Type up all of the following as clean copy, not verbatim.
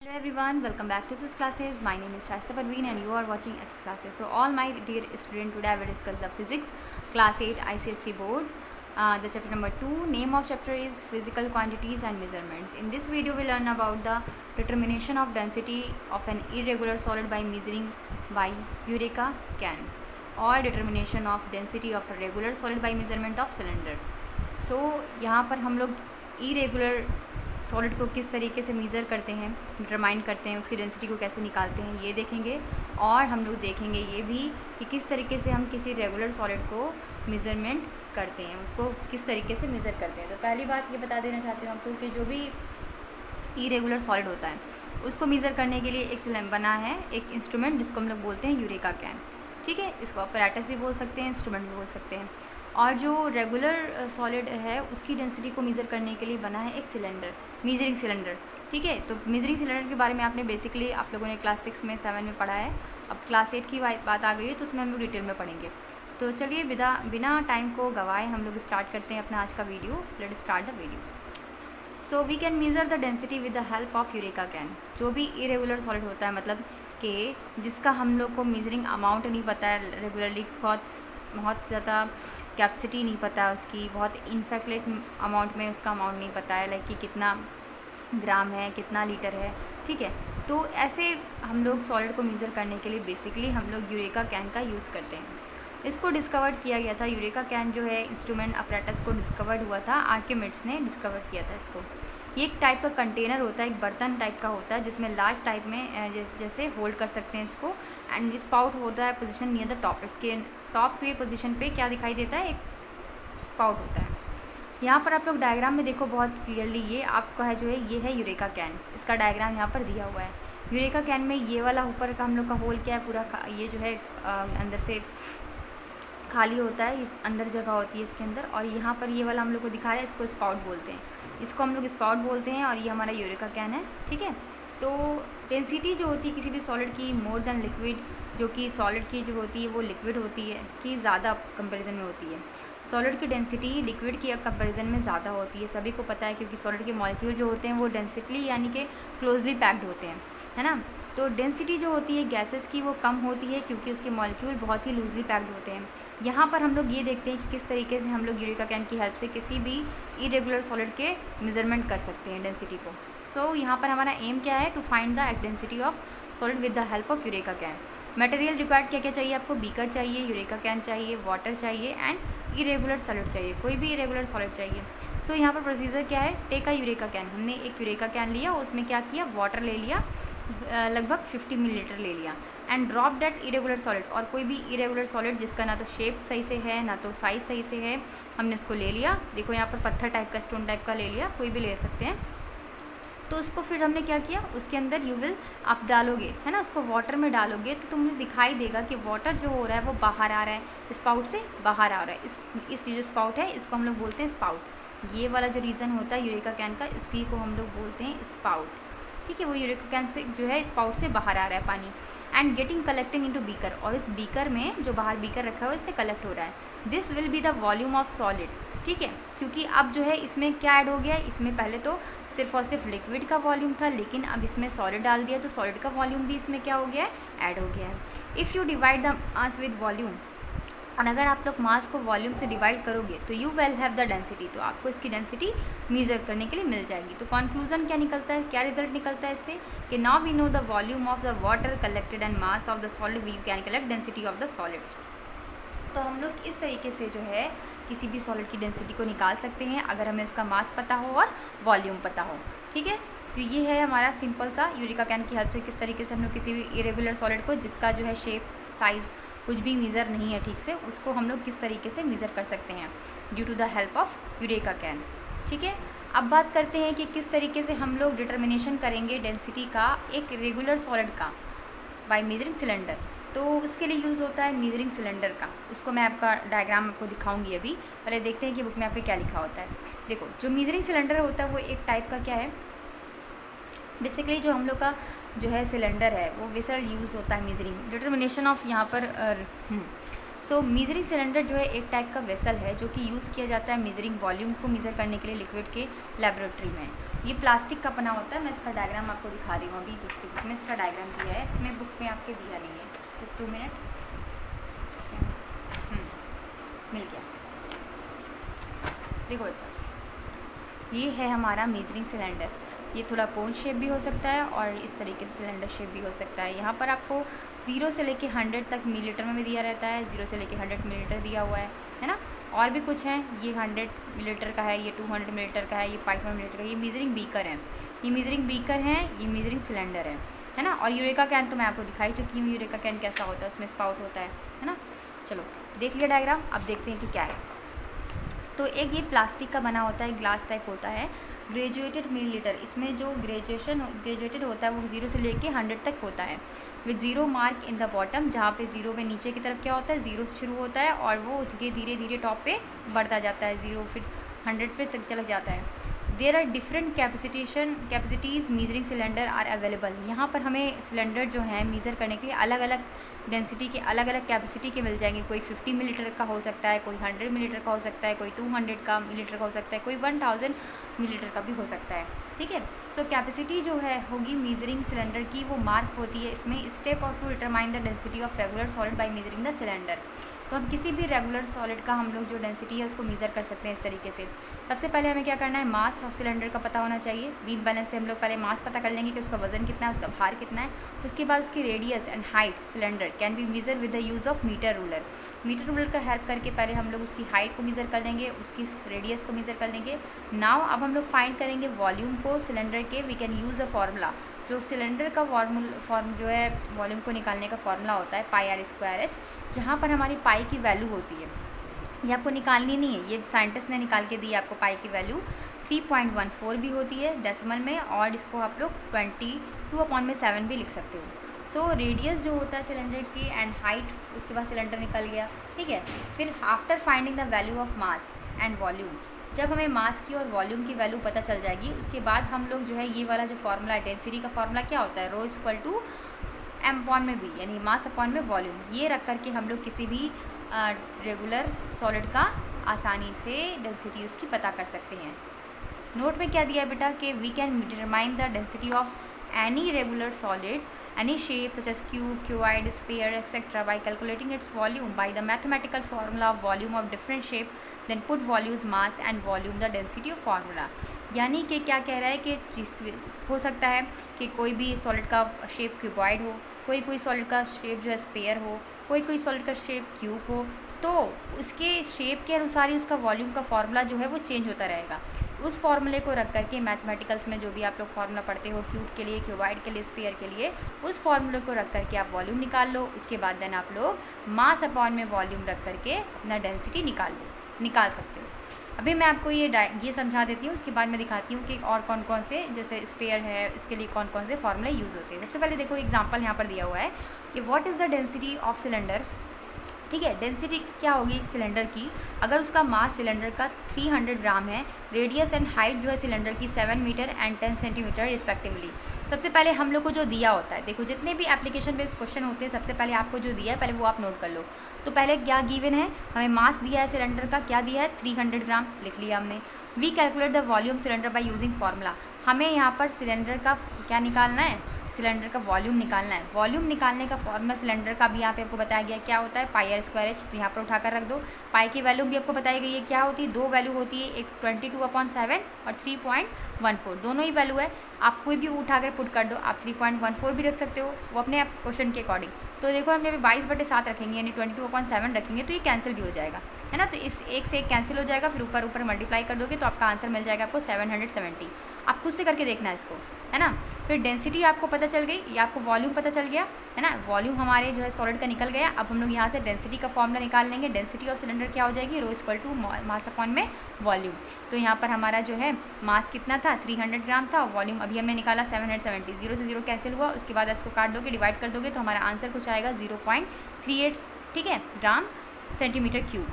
Hello everyone, welcome back to SS classes. My name is Shaista Parveen and you are watching SS classes. So all my dear students, today I will discuss the physics class 8 ICSE board. The chapter number 2, name of chapter is physical quantities and measurements. In this video we learn about the determination of density of an irregular solid by measuring by Eureka can, or determination of density of a regular solid by measurement of cylinder. So यहाँ पर हम लोग irregular solid को किस तरीके से measure करते हैं, डिटरमाइन करते हैं, उसकी डेंसिटी को कैसे निकालते हैं ये देखेंगे। और हम लोग देखेंगे ये भी कि किस तरीके से हम किसी रेगुलर सॉलिड को मेज़रमेंट करते हैं, उसको किस तरीके से मेज़र करते हैं। तो पहली बात ये बता देना चाहती हूँ आपको कि जो भी इरेगुलर सॉलिड होता है उसको मेज़र करने के लिए एक बना है एक इंस्ट्रूमेंट जिसको हम लोग बोलते हैं यूरेका कैन। ठीक है, इसको अपैरेटस भी बोल सकते हैं, इंस्ट्रूमेंट भी बोल सकते हैं। और जो रेगुलर सॉलिड है उसकी डेंसिटी को मेज़र करने के लिए बना है एक सिलेंडर, मेजरिंग सिलेंडर। ठीक है, तो मेजरिंग सिलेंडर के बारे में आपने बेसिकली आप लोगों ने क्लास 6 में 7 में पढ़ा है। अब क्लास 8 की बात आ गई है तो उसमें हम लोग डिटेल में पढ़ेंगे। तो चलिए बिना टाइम को गवाए हम लोग स्टार्ट करते हैं अपना आज का video. Let start the video. So we can measure the density with the help of eureka can. जो भी इरेगुलर सॉलिड होता है, मतलब कि जिसका हम लोग को मेजरिंग अमाउंट नहीं पता है, रेगुलरली बहुत ज़्यादा कैपेसिटी नहीं पता है उसकी, बहुत इनफैक्लेट अमाउंट में उसका अमाउंट नहीं पता है, लाइक कि कितना ग्राम है, कितना लीटर है। ठीक है, तो ऐसे हम लोग सॉलिड को मेज़र करने के लिए बेसिकली हम लोग यूरेका कैन का यूज़ करते हैं। इसको डिस्कवर किया गया था, यूरेका कैन जो है इंस्ट्रूमेंट अपरेटस को डिस्कवर्ड हुआ था, आर्किमिड्स ने डिस्कवर किया था इसको। ये एक टाइप का कंटेनर होता है, एक बर्तन टाइप का होता है जिसमें लार्ज टाइप में जैसे होल्ड कर सकते हैं इसको। एंड स्पाउट होता है पोजीशन नियर द टॉप, इसके टॉप के पोजीशन पे क्या दिखाई देता है, एक स्पाउट होता है। यहाँ पर आप लोग डायग्राम में देखो बहुत क्लियरली, ये आपका है जो है ये है यूरेका कैन, इसका डायग्राम यहाँ पर दिया हुआ है। यूरेका कैन में ये वाला ऊपर का हम लोग का होल क्या है, पूरा ये जो है अंदर से खाली होता है, अंदर जगह होती है इसके अंदर। और यहाँ पर ये वाला हम लोग को दिखा रहा है, इसको स्पाउट बोलते हैं, इसको हम लोग स्पाउट बोलते हैं। और ये हमारा यूरेका कैन है। ठीक है, तो डेंसिटी जो होती है किसी भी सॉलिड की मोर देन लिक्विड, जो कि सॉलिड की जो होती है वो लिक्विड होती है कि ज़्यादा कंपैरिजन में होती है। सॉलिड की डेंसिटी लिक्विड की कंपैरिजन में ज़्यादा होती है, सभी को पता है, क्योंकि सॉलिड के मॉलिक्यूल जो होते हैं वो डेंसिटली यानी कि क्लोजली पैक्ड होते हैं, है ना। तो डेंसिटी जो होती है गैसेस की वो कम होती है क्योंकि उसके मॉलिक्यूल बहुत ही लूजली पैक्ड होते हैं। यहाँ पर हम लोग ये देखते हैं कि किस तरीके से हम लोग यूरेका कैन की हेल्प से किसी भी इरेगुलर सॉलिड के मेजरमेंट कर सकते हैं डेंसिटी को। सो यहाँ पर हमारा एम क्या है, to find the density of solid with the help of eureka can. Material required क्या क्या चाहिए आपको, बीकर चाहिए, यूरेका कैन चाहिए, वाटर चाहिए एंड इरेगुलर सॉलिड चाहिए, कोई भी इरेगुलर सॉलिड चाहिए। सो यहाँ पर प्रोसीजर क्या है, टेक अ यूरेका कैन। हमने एक यूरेका कैन लिया, उसमें क्या किया, वाटर ले लिया, लगभग 50 मिलीलीटर ले लिया, and drop that irregular solid. और कोई भी इरेगुलर सॉलिड जिसका ना तो शेप सही से है ना तो साइज़ सही से है, हमने उसको ले लिया। देखो यहाँ पर पत्थर टाइप का, स्टोन टाइप का ले लिया, कोई भी ले सकते हैं। तो उसको फिर हमने क्या किया, उसके अंदर आप डालोगे, है ना, उसको वाटर में डालोगे तो तुम्हें दिखाई देगा कि वाटर जो हो रहा है वो बाहर आ रहा है, स्पाउट से बाहर आ रहा है। इस जो स्पाउट है इसको हम लोग बोलते हैं स्पाउट। ये वाला जो रीज़न होता है यूरेका कैन का, इसी को हम लोग बोलते हैं स्पाउट। ठीक है, वो यूरेका कैन से जो है स्पाउट से बाहर आ रहा है पानी, and getting collecting into beaker. और इस बीकर में जो बाहर बीकर रखा है इस पर कलेक्ट हो रहा है। This will be the volume of solid. ठीक है, क्योंकि अब जो है इसमें क्या ऐड हो गया, इसमें पहले तो सिर्फ और सिर्फ लिक्विड का वॉल्यूम था, लेकिन अब इसमें सॉलिड डाल दिया तो सॉलिड का वॉल्यूम भी इसमें क्या हो गया है, ऐड हो गया है। If you divide the mass with volume, और अगर आप लोग मास को वॉल्यूम से डिवाइड करोगे तो you will have the density, तो आपको इसकी डेंसिटी मेजर करने के लिए मिल जाएगी। तो कंक्लूजन क्या निकलता है, क्या रिजल्ट निकलता है इससे, कि now we know the volume of the water collected and mass of the solid, we can collect density of the solid. तो हम लोग इस तरीके से जो है किसी भी सॉलिड की डेंसिटी को निकाल सकते हैं अगर हमें उसका मास पता हो और वॉल्यूम पता हो। ठीक है, तो ये है हमारा सिंपल सा यूरेका कैन की हेल्प से किस तरीके से हम लोग किसी भी इरेगुलर सॉलिड को जिसका जो है शेप साइज़ कुछ भी मेज़र नहीं है ठीक से, उसको हम लोग किस तरीके से मेज़र कर सकते हैं due to the help of eureka can. ठीक है, अब बात करते हैं कि किस तरीके से हम लोग डिटर्मिनेशन करेंगे डेंसिटी का एक रेगुलर सॉलिड का बाय मेजरिंग सिलेंडर। तो उसके लिए यूज़ होता है मेजरिंग सिलेंडर का, उसको मैं आपका डायग्राम आपको दिखाऊंगी अभी। पहले देखते हैं कि बुक में आप पे क्या लिखा होता है। देखो, जो मेजरिंग सिलेंडर होता है वो एक टाइप का क्या है, बेसिकली जो हम लोग का जो है सिलेंडर है वो वेसल यूज़ होता है मेजरिंग डिटर्मिनेशन ऑफ यहाँ पर। सो मेजरिंग सिलेंडर जो है एक टाइप का वेसल है जो कि यूज़ किया जाता है मेजरिंग वॉल्यूम को मेज़र करने के लिए लिक्विड के लेबोरेटरी में। ये प्लास्टिक का बना होता है। मैं इसका डायग्राम आपको दिखा रही हूँ अभी दूसरी बुक में इसका डायग्राम दिया है, इसमें बुक में आपके दिया नहीं है। जस्ट 2 मिनट, मिल गया। देखो बच्चा, ये है हमारा मेजरिंग सिलेंडर। ये थोड़ा कोन शेप भी हो सकता है और इस तरीके से सिलेंडर शेप भी हो सकता है। यहाँ पर आपको 0 से लेके 100 तक मिलीलीटर में भी दिया रहता है, 0 से लेके 100 मिलीलीटर दिया हुआ है ना। और भी कुछ हैं, ये 100 मिलीलीटर का है, ये 200 मिलीलीटर का है, ये 500 मिलीलीटर का है। ये मेजरिंग बीकर है, ये मेजरिंग बीकर है, ये मेजरिंग सिलेंडर है ना। और यूरेका कैन तो मैं आपको दिखाई चुकी हूँ, यूरेका कैन कैसा होता है, उसमें स्पाउट होता है ना। चलो देख लिया डायग्राम, अब देखते हैं कि क्या है। तो एक ये प्लास्टिक का बना होता है, ग्लास टाइप होता है, ग्रेजुएटेड मिलीलीटर। इसमें जो ग्रेजुएटेड होता है वो 0 से लेके 100 तक होता है, with 0 mark in the bottom, जहाँ पे 0 में नीचे की तरफ क्या होता है, 0 शुरू होता है और वो धीरे धीरे टॉप पे बढ़ता जाता है, 0 फिर 100 पे तक चला जाता है। There are different capacities measuring cylinder are available. यहाँ पर हमें सिलेंडर जो है मेज़र करने के लिए अलग अलग डेंसिटी के, अलग अलग कैपेसिटी के मिल जाएंगे। कोई 50 मिलीलीटर का हो सकता है, कोई 100 मिलीलीटर का हो सकता है, कोई 200 का मिलीलीटर का हो सकता है, कोई 1000 मिलीलीटर का भी हो सकता है। ठीक है, सो कैपेसिटी जो है होगी मेजरिंग सिलेंडर की, वो मार्क होती है इसमें स्टेप और to determine the density of regular solid by measuring the cylinder. तो हम किसी भी रेगुलर सॉलिड का हम लोग जो डेंसिटी है उसको मेज़र कर सकते हैं इस तरीके से। सबसे पहले हमें क्या करना है, मास ऑफ सिलेंडर का पता होना चाहिए। बीम बैलेंस से हम लोग पहले मास पता कर लेंगे कि उसका वजन कितना है, उसका भार कितना है। उसके बाद उसकी radius and height cylinder can be measure with the use of metre ruler. Metre ruler का हेल्प करके पहले हम लोग उसकी हाइट को मेज़र कर लेंगे, उसकी रेडियस को मेज़र कर लेंगे। नाउ अब हम लोग फाइंड करेंगे वॉल्यूम को सिलेंडर के। We can use a formula, जो सिलेंडर का फॉर्म जो है वॉल्यूम को निकालने का फार्मूला होता है πr²h, जहाँ पर हमारी पाई की वैल्यू होती है। ये आपको निकालनी नहीं है, ये साइंटिस्ट ने निकाल के दी है आपको। पाई की वैल्यू 3.14 भी होती है डेसिमल में, और इसको आप लोग 22/7 भी लिख सकते हो। सो रेडियस जो होता है सिलेंडर की एंड हाइट, उसके बाद सिलेंडर निकल गया। ठीक है, फिर after finding the value of mass and volume, जब हमें मास की और वॉल्यूम की वैल्यू पता चल जाएगी, उसके बाद हम लोग जो है ये वाला जो फार्मूला है, डेंसिटी का फार्मूला क्या होता है, ρ = m/v, यानी मास अपॉन में वॉल्यूम, ये रख करके हम लोग किसी भी रेगुलर सॉलिड का आसानी से डेंसिटी उसकी पता कर सकते हैं। नोट में क्या दिया है बेटा कि we can determine the density of any regular solid, any shape such as cube, cuboid, sphere, etc. by calculating its volume by the mathematical formula of volume of different shape, then put values mass and volume the density of formula। यानी कि क्या कह रहा है कि हो सकता है कि कोई भी सॉलिड का शेप क्यूबॉइड हो, कोई सॉलिड का शेप जो है स्पेयर हो, कोई सॉलिड का शेप क्यूब हो, तो उसके शेप के अनुसार ही उसका वॉल्यूम का फार्मूला जो है वो चेंज होता रहेगा। उस फार्मूले को रख करके मैथमेटिकल्स में जो भी आप लोग फार्मूला पढ़ते हो, क्यूब के लिए, क्यूबॉइड के लिए, स्फीयर के लिए, उस फार्मूले को रख करके आप वॉल्यूम निकाल लो। उसके बाद देन आप लोग मास अपॉन में वॉल्यूम रख करके अपना डेंसिटी निकाल सकते हो। अभी मैं आपको ये समझा देती हूँ, उसके बाद मैं दिखाती हूँ कि और कौन कौन से, जैसे स्पेयर है, इसके लिए कौन कौन से फार्मूले यूज़ होते हैं। सबसे पहले देखो एग्जांपल यहाँ पर दिया हुआ है कि what is the density of cylinder. ठीक है, डेंसिटी क्या होगी एक सिलेंडर की, अगर उसका मास सिलेंडर का 300 ग्राम है, रेडियस एंड हाइट जो है सिलेंडर की 7 मीटर एंड 10 सेंटीमीटर रिस्पेक्टिवली। सबसे पहले हम लोग को जो दिया होता है, देखो जितने भी एप्लीकेशन बेस्ड क्वेश्चन होते हैं, सबसे पहले आपको जो दिया है पहले वो आप नोट कर लो। तो पहले क्या गिवन है, हमें मास दिया है सिलेंडर का, क्या दिया है 300 ग्राम, लिख लिया हमने। We calculate the volume cylinder by using formula, हमें यहाँ पर सिलेंडर का क्या निकालना है, सिलेंडर का वॉल्यूम निकालना है। वॉल्यूम निकालने का फॉर्मूला सिलेंडर का भी यहाँ पे आपको बताया गया क्या होता है, πr²h, तो यहाँ पर उठाकर रख दो। पाई की वैल्यू भी आपको बताई गई है क्या होती है, दो वैल्यू होती है, एक 22/7 और 3.14, दोनों ही वैल्यू है। आप कोई भी उठाकर पुट कर दो, आप 3.14 भी रख सकते हो, वो अपने क्वेश्चन के अकॉर्डिंग। तो देखो हम जब 22/7 रखेंगे यानी 22/7 रखेंगे तो ये कैंसिल भी हो जाएगा, है ना। तो इस एक से एक कैंसिल हो जाएगा, फिर ऊपर मल्टीप्लाई कर दोगे तो आपका आंसर मिल जाएगा आपको 770। आप खुद से करके देखना है इसको, है ना। फिर डेंसिटी आपको पता चल गई, या आपको वॉल्यूम पता चल गया, है ना। वॉल्यूम हमारे जो है सॉलिड का निकल गया। अब हम लोग यहाँ से डेंसिटी का फॉर्मूला निकाल लेंगे। डेंसिटी ऑफ सिलेंडर क्या हो जाएगी, ρ = मास अपॉन में वॉल्यूम। तो यहाँ पर हमारा जो है मास कितना था, 300 ग्राम था, वॉल्यूम अभी हमने निकाला 770। 0 से 0 कैंसिल हुआ, उसके बाद इसको काट दोगे, डिवाइड कर दोगे तो हमारा आंसर कुछ आएगा 0.38, ठीक है, ग्राम सेंटीमीटर क्यूब।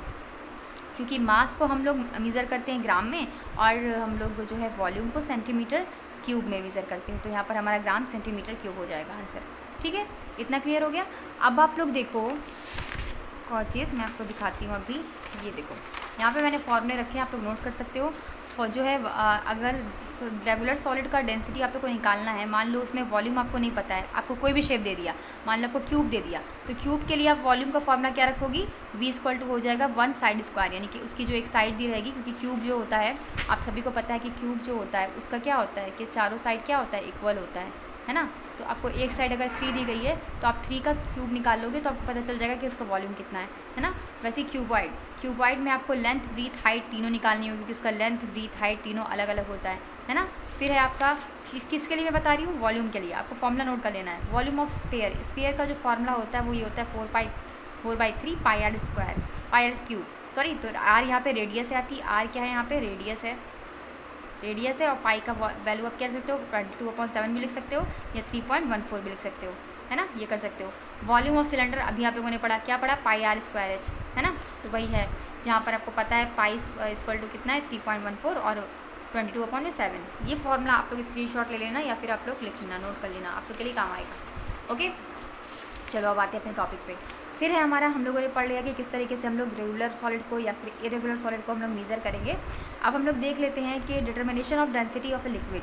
क्योंकि मास को हम लोग मेज़र करते हैं ग्राम में और हम लोग जो है वॉल्यूम को सेंटीमीटर क्यूब में मेज़र करते हैं, तो यहाँ पर हमारा ग्राम सेंटीमीटर क्यूब हो जाएगा आंसर। ठीक है, इतना क्लियर हो गया। अब आप लोग देखो और चीज़ मैं आपको दिखाती हूँ अभी, ये देखो यहाँ पे मैंने फॉर्मूले रखे हैं, आप लोग नोट कर सकते हो। जो है अगर रेगुलर सॉलिड का डेंसिटी आप लोग को निकालना है, मान लो उसमें वॉल्यूम आपको नहीं पता है, आपको कोई भी शेप दे दिया, मान लो आपको क्यूब दे दिया, तो क्यूब के लिए आप वॉल्यूम का फॉर्मूला क्या रखोगी, V = हो जाएगा 1 साइड स्क्वायर, यानी कि उसकी जो एक साइड दी रहेगी, क्योंकि क्यूब जो होता है आप सभी को पता है कि क्यूब जो होता है उसका क्या होता है कि चारों साइड क्या होता है, इक्वल होता है ना। तो आपको एक साइड अगर 3 दी गई है तो आप 3 का क्यूब निकाल लोगे तो आपको पता चल जाएगा कि उसका वॉल्यूम कितना है ना। वैसे क्यूबॉइड में आपको लेंथ, ब्रीथ, हाइट तीनों निकालनी होगी, क्योंकि उसका लेंथ, ब्रीथ, हाइट तीनों अलग अलग होता है ना। फिर है आपका किसके लिए मैं बता रही हूँ, वॉल्यूम के लिए आपको फॉर्मूला नोट कर लेना है। वॉल्यूम ऑफ स्फीयर का जो फॉर्मूला होता है वो ये होता है 4/3 πr², सॉरी, तो r यहाँ पे रेडियस है आपकी, r क्या है यहाँ पे, रेडियस है, और पाई का वैल्यू आप क्या लिख सकते हो, 22/7 भी लिख सकते हो या 3.14 भी लिख सकते हो, है ना, ये कर सकते हो। वॉल्यूम ऑफ सिलेंडर अभी आप लोगों ने पढ़ा, क्या पढ़ा, πr²h, है ना, तो वही है जहाँ पर आपको पता है पाई = कितना है, 3.14 और 22/7। ये फॉर्मूला आप लोग स्क्रीनशॉट ले लेना या फिर आप लोग लिख लेना, नोट कर लेना, आप लोग के लिए काम आएगा। ओके, चलो अब आते हैं अपने टॉपिक पे। फिर है हमारा, हम लोगों ने पढ़ लिया कि किस तरीके से हम लोग रेगुलर सॉलिड को या फिर इरेगुलर सॉलिड को हम लोग मेज़र करेंगे। अब हम लोग देख लेते हैं कि determination of density of a liquid,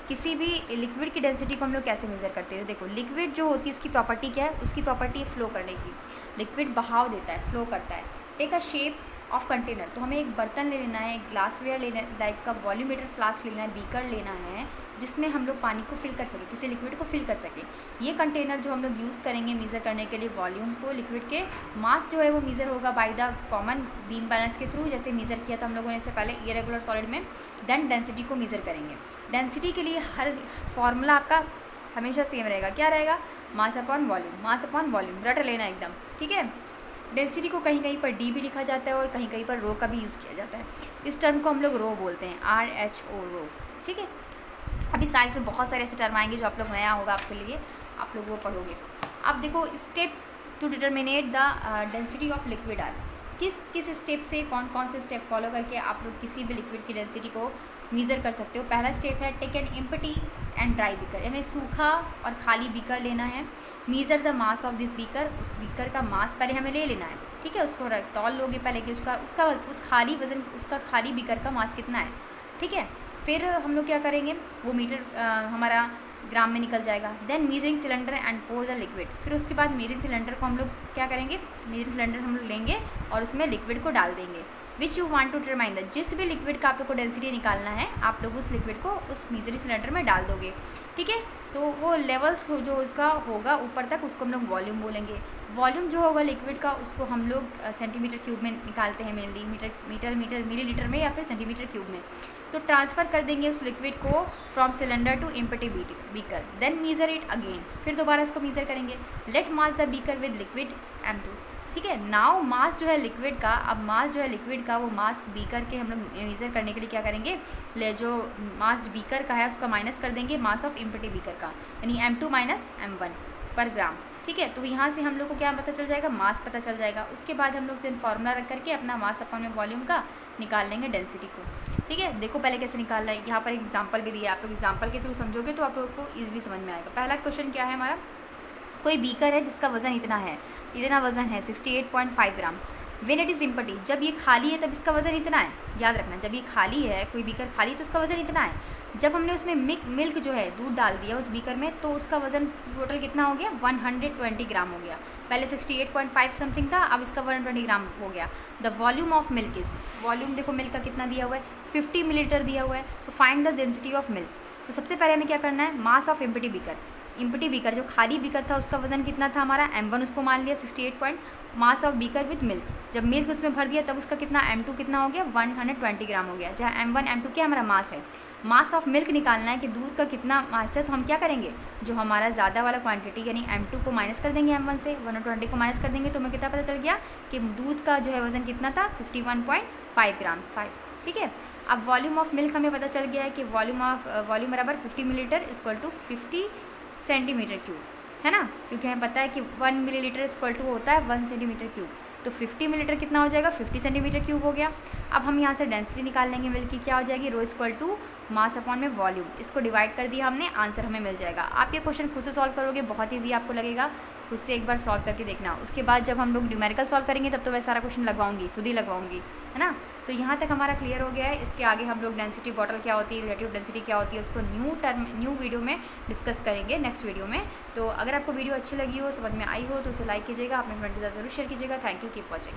किसी भी लिक्विड की डेंसिटी को हम लोग कैसे मेज़र करते हैं। देखो, लिक्विड जो होती है उसकी प्रॉपर्टी क्या है, उसकी प्रॉपर्टी है फ्लो करने की। लिक्विड बहाव देता है, फ्लो करता है। Take a shape of container, तो हमें एक बर्तन ले लेना है, एक ग्लासवेयर लेना, टाइप का वॉल्यूमीटर फ्लास्क लेना है, बीकर लेना है, जिसमें हम लोग पानी को फिल कर सकें, किसी लिक्विड को फिल कर सकें। ये कंटेनर जो हम लोग यूज़ करेंगे मेज़र करने के लिए वॉल्यूम को, लिक्विड के मास जो है वो मेज़र होगा by the common beam balance के थ्रू, जैसे मेज़र किया था हम लोगों ने इससे पहले इरेगुलर सॉलिड में। देन डेंसिटी को मेज़र करेंगे। डेंसिटी के लिए हर फॉर्मूला आपका हमेशा सेम रहेगा, क्या रहेगा, मास अपॉन वॉल्यूम, रट लेना एकदम, ठीक है। डेंसिटी को कहीं कहीं पर डी भी लिखा जाता है और कहीं कहीं पर रो का भी यूज़ किया जाता है। इस टर्म को हम लोग रो बोलते हैं, RHO, रो, ठीक है। अभी साइंस में बहुत सारे ऐसे टर्म आएंगे जो आप लोग नया होगा आपके लिए, आप लोग वो पढ़ोगे। अब देखो, step to determinate the density of liquid are, किस स्टेप से, कौन कौन से स्टेप फॉलो करके आप लोग किसी भी लिक्विड की डेंसिटी को मेज़र कर सकते हो। पहला स्टेप है take an empty and dry beaker, हमें सूखा और खाली बीकर लेना है। Measure the mass of this beaker, उस बीकर का मास पहले हमें ले लेना है, ठीक है। उसको तौल लोगे पहले कि उस खाली वजन, उसका खाली बीकर का मास कितना है, ठीक है। फिर हम लोग क्या करेंगे, वो मीटर हमारा ग्राम में निकल जाएगा। Then measuring cylinder and pour the liquid, फिर उसके बाद मीजरिंग सिलेंडर को हम लोग क्या करेंगे, मीजरिंग सिलेंडर हम लोग लेंगे और उसमें लिक्विड को डाल देंगे। Which you want to determine the, जिस भी लिक्विड का आप लोग को डेंसिटी निकालना है, आप लोग उस लिक्विड को उस मीजरिंग सिलेंडर में डाल दोगे, ठीक है। तो वो लेवल्स जो उसका होगा ऊपर तक, उसको हम लोग वॉल्यूम बोलेंगे। वॉल्यूम जो होगा लिक्विड का, उसको हम लोग सेंटीमीटर क्यूब में निकालते हैं, मेनली मीटर मिलीलीटर में या फिर सेंटीमीटर क्यूब में। तो ट्रांसफ़र कर देंगे उस लिक्विड को from cylinder to empty beaker, then measure it again, फिर दोबारा उसको मीज़र करेंगे। Let mass the beaker with liquid M2, ठीक है। नाउ मास जो है लिक्विड का, अब मास जो है लिक्विड का, वो मास बीकर के हम लोग मेज़र करने के लिए क्या करेंगे, जो मास बीकर का है उसका माइनस कर देंगे मास ऑफ एम्प्टी बीकर का, यानी M2 - M1 पर ग्राम, ठीक है। तो यहाँ से हम लोग को क्या पता चल जाएगा, मास पता चल जाएगा। उसके बाद हम लोग देन फार्मूला रख करके अपना मास अपॉन वॉल्यूम का निकाल लेंगे डेंसिटी को, ठीक है। देखो पहले कैसे निकाल रहा है, यहाँ पर एग्जांपल भी दिया है, आप लोग एग्जांपल के थ्रू समझोगे तो आप लोगों को ईजिली समझ में आएगा। पहला क्वेश्चन क्या है हमारा, कोई बीकर है जिसका वज़न इतना वज़न है 68.5 ग्राम। व्हेन इट इज़ एम्प्टी, जब ये खाली है तब इसका वज़न इतना है, याद रखना, जब ये खाली है, कोई बीकर खाली है तो उसका वज़न इतना है। जब हमने उसमें मिल्क जो है, दूध डाल दिया उस बीकर में, तो उसका वज़न टोटल कितना हो गया, 120 ग्राम हो गया। पहले 68.5 समथिंग था, अब इसका 120 ग्राम हो गया। The volume of milk is, volume देखो मिल्क का कितना दिया हुआ है, 50 मिलीलीटर दिया हुआ है। तो find the density of milk, तो सबसे पहले हमें क्या करना है, मास ऑफ एम्प्टी बीकर, जो खाली बीकर था उसका वज़न कितना था हमारा, M1 उसको मान लिया 68 mass of beaker with milk, जब मिल्क उसमें भर दिया तब उसका कितना M2 कितना हो गया, 120 ग्राम हो गया। जहाँ M1 M2 क्या हमारा मास है। मास ऑफ मिल्क निकालना है कि दूध का कितना मास है, तो हम क्या करेंगे, जो हमारा ज़्यादा वाला क्वांटिटी यानी M2 को माइनस कर देंगे, M1 से 120 को माइनस कर देंगे, तो हमें कितना पता चल गया कि दूध का जो है वज़न कितना था, 51.5 ग्राम, 5, ठीक है। अब वॉल्यूम ऑफ मिल्क हमें पता चल गया है कि वॉल्यूम बराबर 50 मिलीलीटर = 50 सेंटीमीटर क्यूब, है ना, क्योंकि हमें पता है कि 1 मिलीलीटर = होता है 1 सेंटीमीटर क्यूब। तो 50 मिलीलीटर कितना हो जाएगा, 50 सेंटीमीटर क्यूब हो गया। अब हम यहाँ से डेंसिटी निकाल लेंगे मिल्क की, क्या हो जाएगी, रो = मास अपॉन में वॉल्यूम, इसको डिवाइड कर दिया हमने, आंसर हमें मिल जाएगा। आप ये क्वेश्चन खुद से सॉल्व करोगे, बहुत ईजी आपको लगेगा, खुद से एक बार सॉल्व करके देखना। उसके बाद जब हम लोग न्यूमेरिकल सॉल्व करेंगे तब तो मैं सारा क्वेश्चन लगवाऊंगी, खुद ही लगवाऊंगी, है ना। तो यहाँ तक हमारा क्लियर हो गया है। इसके आगे हम लोग डेंसिटी बॉटल क्या होती है, रिलेटिव डेंसिटी क्या होती है, उसको न्यू वीडियो में डिस्कस करेंगे नेक्स्ट वीडियो में। तो अगर आपको वीडियो अच्छी लगी हो, समझ में आई हो, तो उसे लाइक कीजिएगा, अपने फ्रेंड के साथ ज़रूर शेयर कीजिएगा। Thank you, keep watching.